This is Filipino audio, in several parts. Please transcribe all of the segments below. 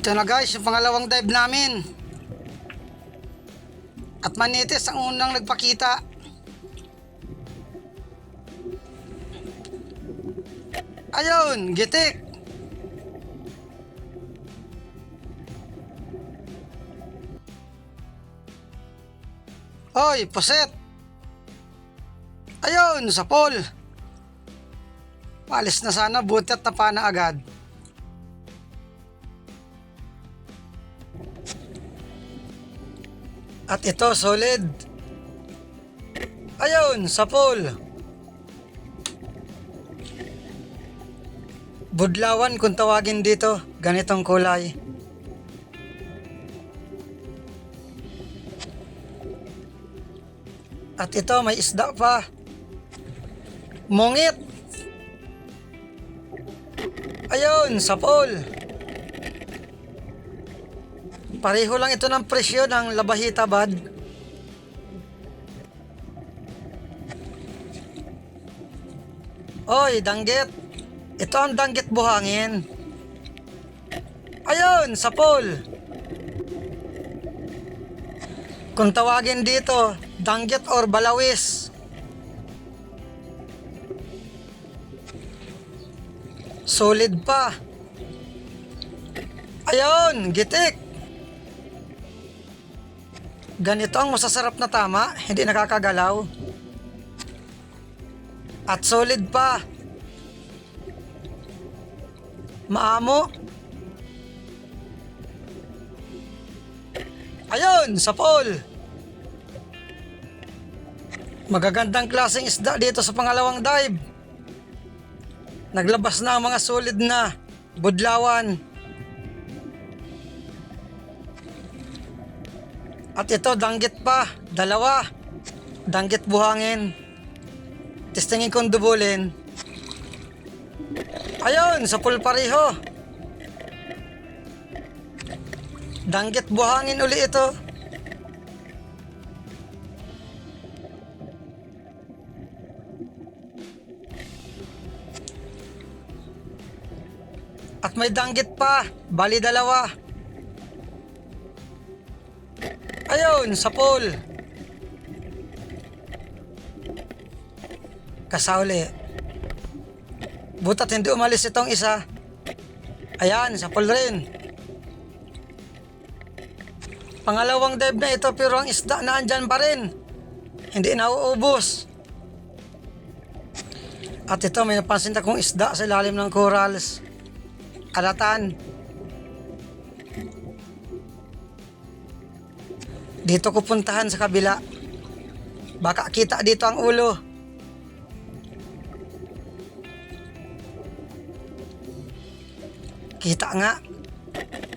Ito na guys, yung pangalawang dive namin. At Manites ang unang nagpakita. Ayun, gitik. Oy, puset. Ayun, sa pool. Palis na sana, buti at napana agad. At ito, solid. Ayun, sa pool. Budlawan kung tawagin dito, ganitong kulay. At ito, may isda pa. Mungit. Ayun, sa pool. Pareho lang ito ng presyo ng labahita bad. Oy, danggit. Ito ang danggit buhangin. Ayun, sa pool. Kung tawagin dito, danggit or balawis. Solid pa. Ayun, gitik. Ganito ang masasarap na tama, hindi nakakagalaw. At solid pa. Maamo. Ayun, sa pool. Magagandang klaseng isda dito sa pangalawang dive. Naglabas na ang mga solid na budlawan. At ito, danggit pa. Dalawa. Danggit buhangin. Testingin kong dubulin. Ayun, sa pool pareho. Danggit buhangin uli ito. At may danggit pa. Bali dalawa. Ayun, sa pool. Kasauli. Butat hindi umalis itong isa. Ayan, sa pool rin. Pangalawang dive na ito pero ang isda na andyan pa rin. Hindi nauubos. At ito, may napansin akong isda sa ilalim ng corals. Alatan. Dito ko puntahan sa kabila. Baka kita dito ang ulo. Kita nga.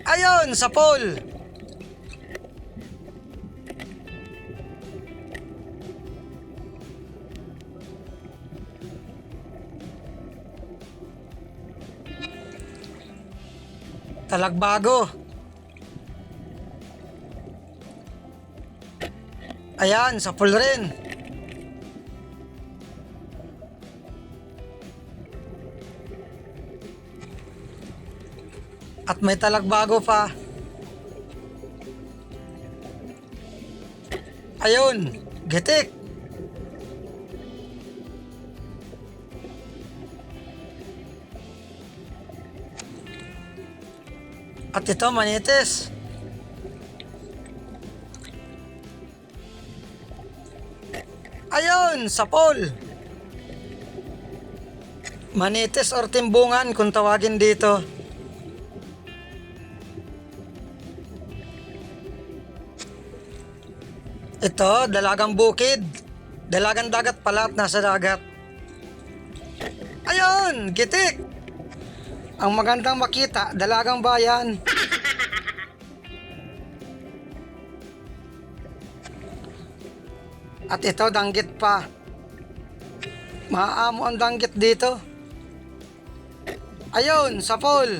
Ayun, sa pool. Talagbago. Ayan, sa pool rin. At may talagbago pa. Ayun, gitik. At ito, Manites. Ayun, sa pool. Manites or timbungan kung tawagin dito. Ito, dalagang bukid. Dalagang dagat pala at nasa dagat. Ayun, gitik. Ang magandang makita, dalagang bayan. At ito, danggit pa. Maaamo ang danggit dito. Ayun, sa pool.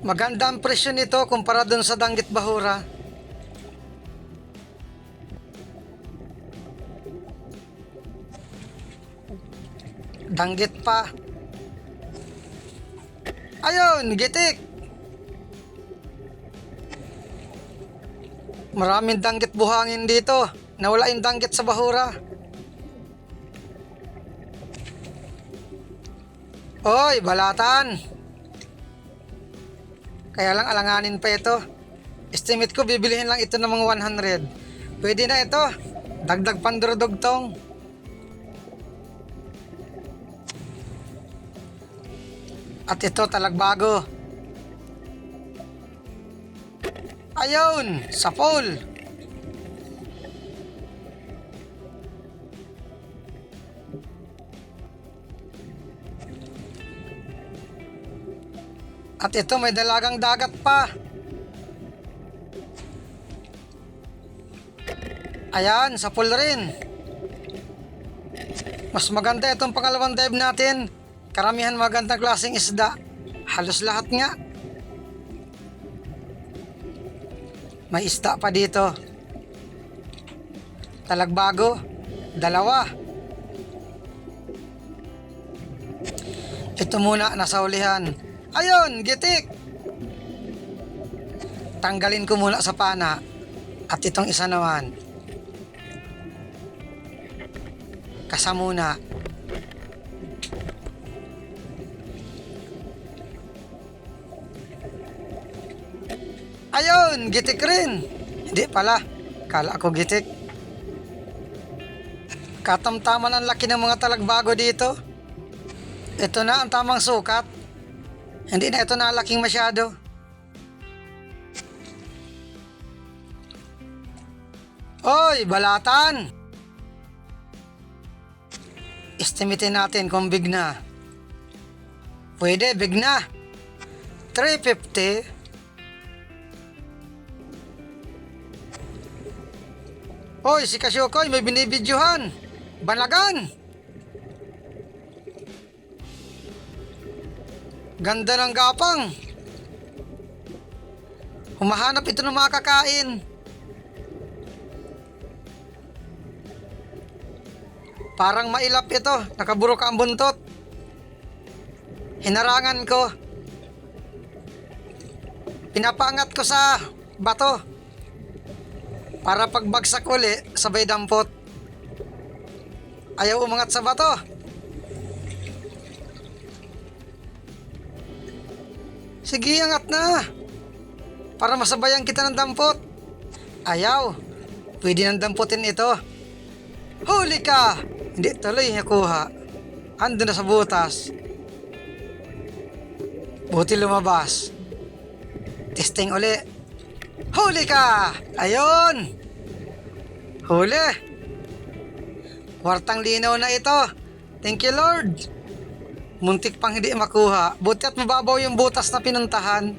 Maganda ang presyo nito kumpara dun sa danggit bahura. Danggit pa. Ayun, gitik. Maraming danggit buhangin dito. Nawala yung danggit sa bahura. Oy, balatan. Kaya lang alanganin pa ito. Estimate ko bibilihin lang ito ng mga 100. Pwede na ito. Dagdag pandurudugtong. At ito talagbago. Ayun, sapol. At ito may dalagang dagat pa. Ayan, sapol rin. Mas maganda itong pangalawang dive natin. Karamihan magandang klaseng isda. Halos lahat nga. May isda pa dito. Talagbago. 2. Ito muna, nasa ulihan. Ayun, gitik. Tanggalin ko muna sa pana. At itong isa naman. Kasa muna. Ayun, gitik rin. Hindi pala. Kala ko gitik. Katamtaman ang laki ng mga talagbago dito. Ito na ang tamang sukat. Hindi na ito nalaking masyado. Oy, balatan! Estimatein natin kung big na. Pwede, big na. 350. Oy, si Kasyokoy may binibidyohan. Banagan! Ganda ng gapang. Humahanap ito ng mga kakain. Parang mailap ito. Nakaburo ka ang buntot. Hinarangan ko. Pinapaangat ko sa bato. Para pagbagsak uli, sabay dampot. Ayaw umangat sa bato. Sige, angat na. Para masabayan kita ng dampot. Ayaw. Pwede nang damputin ito. Huli ka! Hindi tuloy nakuha. Ando na sa butas. Buti lumabas. Testing uli. Huli ka! Ayun! Huli! Wartang linaw na ito. Thank you, Lord. Muntik pang hindi makuha. Buti at mababaw yung butas na pinuntahan.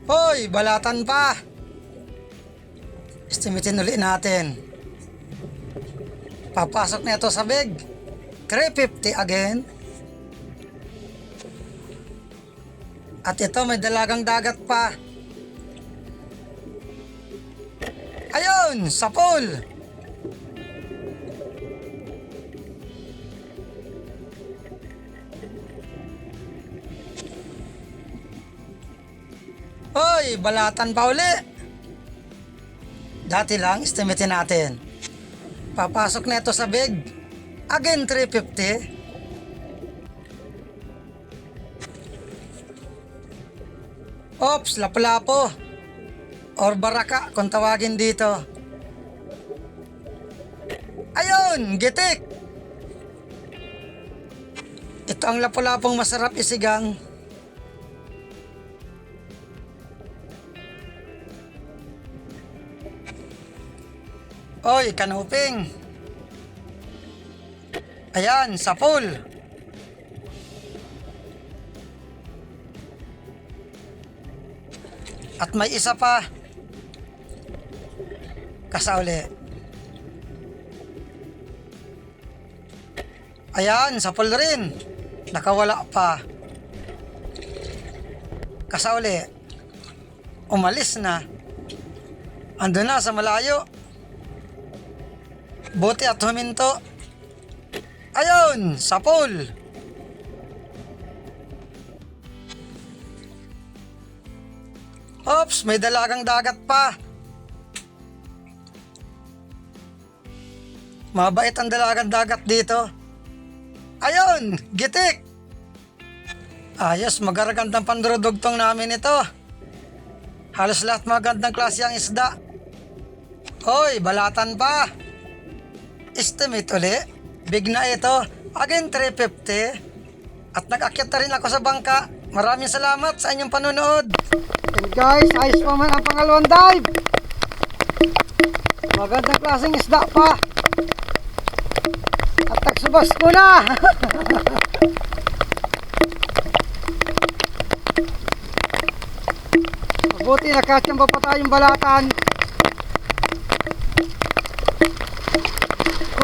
Hoy, balatan pa. Estimatein ulit natin. Papasok na ito sa big. 350 again. At ito may dalagang dagat pa. Ayun, sapol. Hoy, balatan pa uli. Dati lang, estimatein natin. Papasok na ito sa big. Again, 350. Ops, lapu-lapo. Or baraka kung tawagin dito. Ayun, gitik. Ito ang lapu-lapong masarap isigang. Oy, kanuping. Ayan, sapul. At may isa pa. Kasauli. Ayan, sapul rin. Nakawala pa. Kasauli. Umalis na. Ando na sa malayo. Buti at huminto. Ayun, sa pool. Ops, may dalagang dagat pa. Mabait ang dalagang dagat dito. Ayun, gitik. Ayos, magagandang pandurudugtong namin ito. Halos lahat magandang klase ang isda. Hoy, balatan pa. Estimate uli. Big na ito. Again, 350. At nag-akyat na rin ako sa bangka. Maraming salamat sa inyong panunood. And guys, ayos pa man ang pangalawang dive. Magandang klaseng isda pa. At nagsubas ko na. Mabuti nakasyamba pa tayong balatan.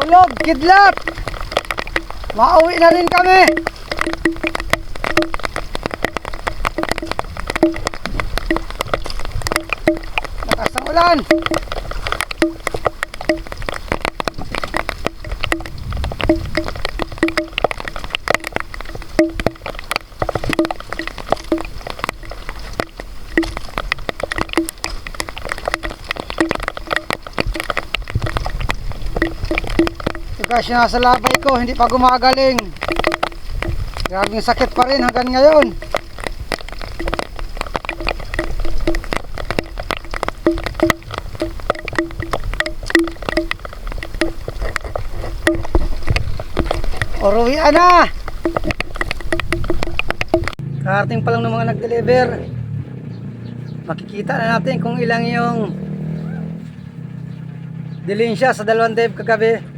Kulog, kidlat. Mauwi na rin kami. Lakas ng ulan. Kasi nasa labay ko, hindi pa gumagaling. Grabing sakit pa rin hanggang ngayon. Uruwian na! Karating pa lang ng mga nag-deliver. Makikita na natin kung ilang yung dilensya sa dalawang dive kagabi.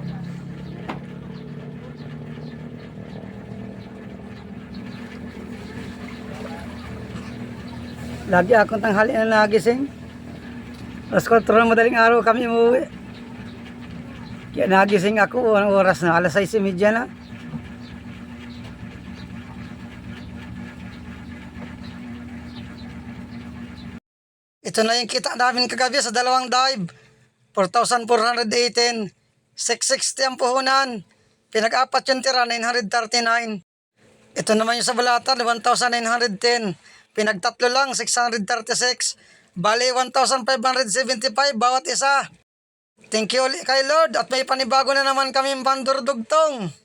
Lagi akong tanghali na nagising. Alas 4 ng madaling araw kami umuwi. Kaya nagising ako, anong oras na? Alas 6:30 na. Ito na yung kita namin kagabi sa dalawang dive. 4,418. 660 ang puhunan. Pinag-apat yung tira, 939. Ito naman yung sa balatan, 1,910. Pinagtatlo lang, 636. Bali, 1,575 bawat isa. Thank you ulit kay Lord at may panibago na naman kami pandurdugtong.